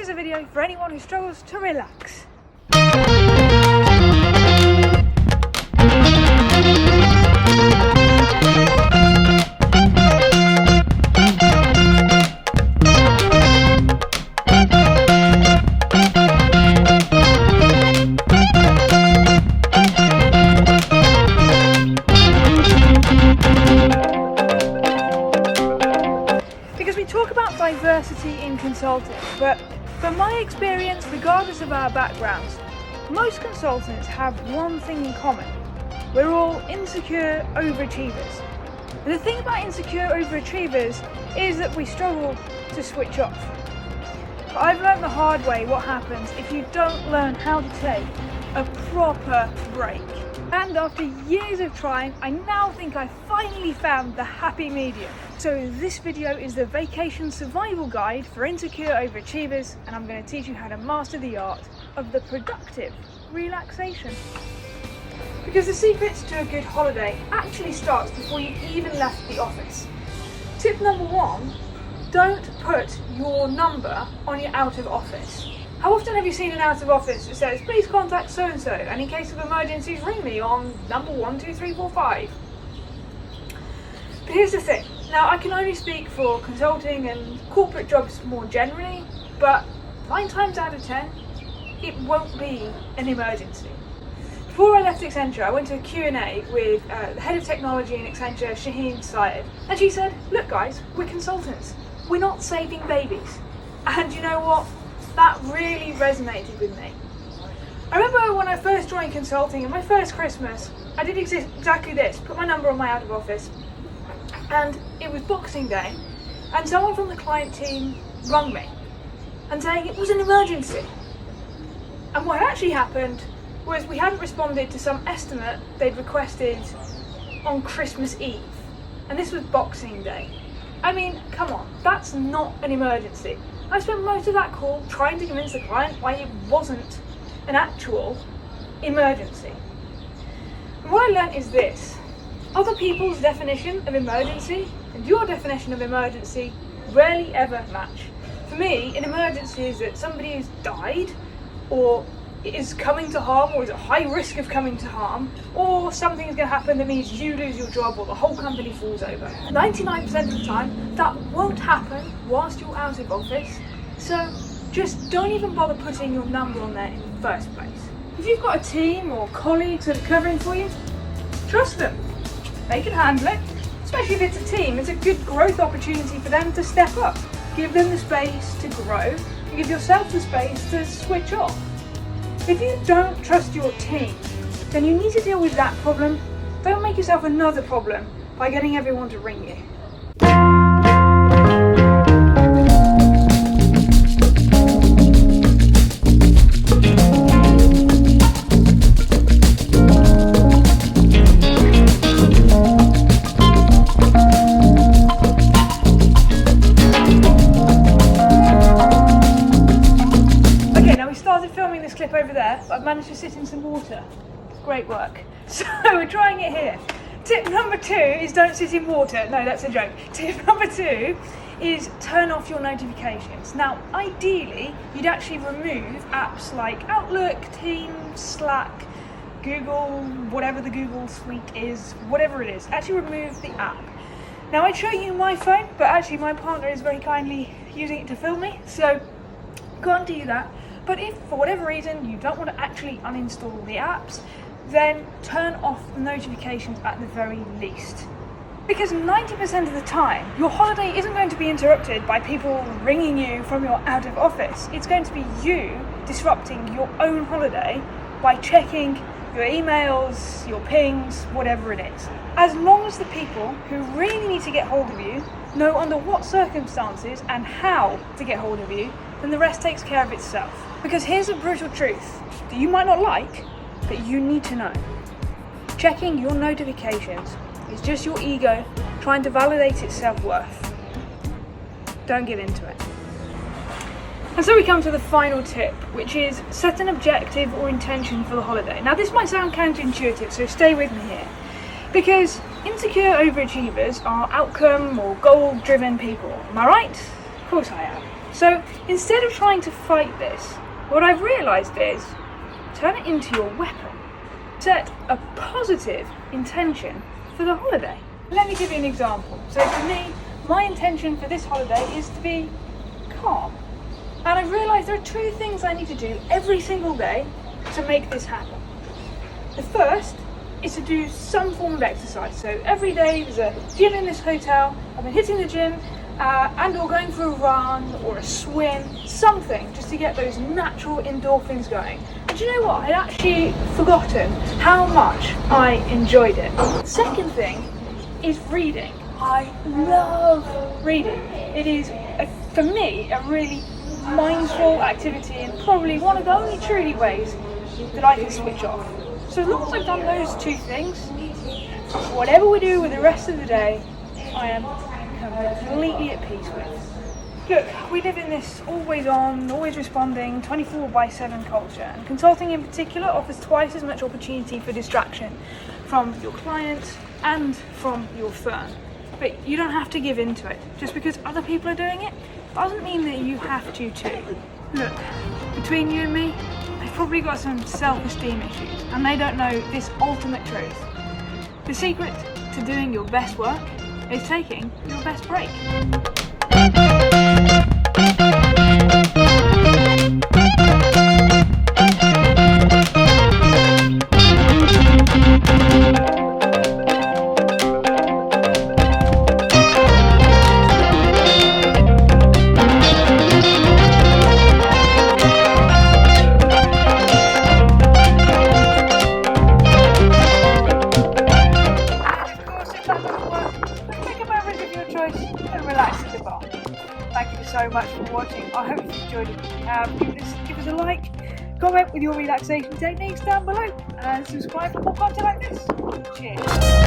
is a video for anyone who struggles to relax. Because we talk about diversity in consulting, but from my experience, regardless of our backgrounds, most consultants have one thing in common. We're all insecure overachievers. And the thing about insecure overachievers is that we struggle to switch off. But I've learned the hard way what happens if you don't learn how to take a proper break. And after years of trying, I now think I finally found the happy medium. So this video is the vacation survival guide for insecure overachievers, and I'm going to teach you how to master the art of the productive relaxation. Because the secret to a good holiday actually starts before you even left the office. Tip number 1, don't put your number on your out of office. How often have you seen an out of office that says, please contact so-and-so, and in case of emergencies, ring me on number 12345? But here's the thing. Now, I can only speak for consulting and corporate jobs more generally, but 9 times out of 10, it won't be an emergency. Before I left Accenture, I went to a Q&A with the head of technology in Accenture, Shaheen Syed, and she said, look guys, we're consultants. We're not saving babies. And you know what? That really resonated with me. I remember when I first joined consulting, in my first Christmas, I did exactly this, put my number on my out of office, and it was Boxing Day, and someone from the client team rang me and saying it was an emergency. And what actually happened was we hadn't responded to some estimate they'd requested on Christmas Eve, and this was Boxing Day. I mean, come on, that's not an emergency. I spent most of that call trying to convince the client why it wasn't an actual emergency. And what I learned is this: other people's definition of emergency and your definition of emergency rarely ever match. For me, an emergency is that somebody has died, or is coming to harm, or is at high risk of coming to harm, or something is going to happen that means you lose your job or the whole company falls over. 99% of the time, that won't happen whilst you're out of office, so just don't even bother putting your number on there in the first place. If you've got a team or colleagues that are covering for you, trust them. They can handle it. Especially if it's a team, it's a good growth opportunity for them to step up. Give them the space to grow, and give yourself the space to switch off. If you don't trust your team, then you need to deal with that problem. Don't make yourself another problem by getting everyone to ring you. Filming this clip over there, but I've managed to sit in some water. Great work. So we're trying it here. Tip number 2 is don't sit in water. No, that's a joke. Tip number 2 is turn off your notifications. Now, ideally, you'd actually remove apps like Outlook, Teams, Slack, Google, whatever the Google suite is, whatever it is. Actually remove the app. Now, I'd show you my phone, but actually my partner is very kindly using it to film me, so can't do that. But if, for whatever reason, you don't want to actually uninstall the apps, then turn off the notifications at the very least. Because 90% of the time, your holiday isn't going to be interrupted by people ringing you from your out of office. It's going to be you disrupting your own holiday by checking your emails, your pings, whatever it is. As long as the people who really need to get hold of you know under what circumstances and how to get hold of you, then the rest takes care of itself. Because here's a brutal truth that you might not like, but you need to know. Checking your notifications is just your ego trying to validate its self-worth. Don't give into it. And so we come to the final tip, which is set an objective or intention for the holiday. Now this might sound counterintuitive, so stay with me here. Because insecure overachievers are outcome or goal-driven people. Am I right? Of course I am. So instead of trying to fight this, what I've realised is turn it into your weapon. Set a positive intention for the holiday. Let me give you an example. So for me, my intention for this holiday is to be calm. And I've realised there are two things I need to do every single day to make this happen. The first is to do some form of exercise. So every day there's a gym in this hotel. I've been hitting the gym and or going for a run or a swim, something just to get those natural endorphins going. And do you know what? I'd actually forgotten how much I enjoyed it. The second thing is reading. I love reading. It is, for me, a really mindful activity and probably one of the only truly ways that I can switch off. So as long as I've done those two things, whatever we do with the rest of the day, I am completely at peace with. Look, we live in this always on, always responding, 24/7 culture, and consulting in particular offers twice as much opportunity for distraction from your clients and from your firm. But you don't have to give in to it. Just because other people are doing it doesn't mean that you have to too. Look, between you and me, they've probably got some self-esteem issues and they don't know this ultimate truth. The secret to doing your best work is taking your best break. And relax at the bar. Thank you so much for watching. I hope you enjoyed it. If you have, give us a like, comment with your relaxation techniques down below, and subscribe for more content like this. Cheers.